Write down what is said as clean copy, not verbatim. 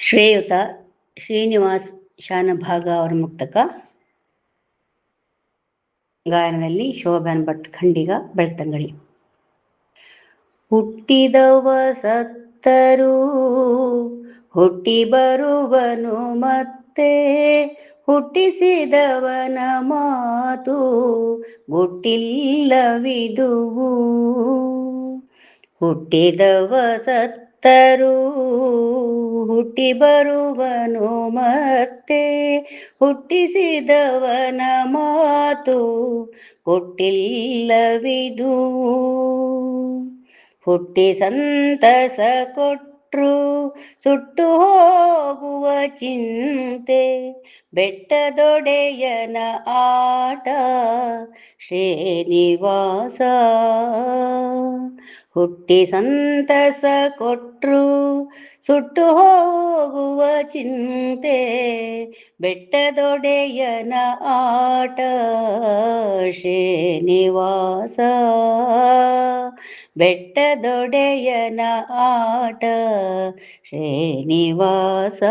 ಶ್ರೇಯುತ ಶ್ರೀನಿವಾಸ್ ಶಾನಭಾಗ ಅವರ ಮುಕ್ತಕ ಗಾಯನದಲ್ಲಿ ಶೋಭಾನ್ ಭಟ್ ಖಂಡಿಗ ಬೆಳ್ತಂಗಡಿ. ಹುಟ್ಟಿದವ ಸತ್ತರೂ ಹುಟ್ಟಿ ಬರುವನು ಮತ್ತೆ, ಹುಟ್ಟಿಸಿದವನ ಮಾತು ಗುಟ್ಟಿಲ್ಲವಿದುವು. ಹುಟ್ಟಿದವ ಸತ್ತರೂ ಹುಟ್ಟಿ ಬರುವನು ಮತ್ತೆ, ಹುಟ್ಟಿಸಿದವನ ಮಾತು ಕೊಟ್ಟಿಲ್ಲವಿದುವು. ಹುಟ್ಟಿ ಸಂತಸ ಕೊಟ್ರು ಸುಟ್ಟು ಹೋಗುವ ಚಿಂತೆ, ಬೆಟ್ಟದೊಡೆಯನ ಆಟ ಶ್ರೀನಿವಾಸ. ಹುಟ್ಟಿ ಸಂತಸ ಕೊಟ್ರು ಸುಟ್ಟು ಹೋಗುವ ಚಿಂತೆ, ಬೆಟ್ಟದೊಡೆಯನ ಆಟ ಶ್ರೀನಿವಾಸ. ಬೆಟ್ಟದೊಡೆಯನ ಆಟ ಶ್ರೀನಿವಾಸ.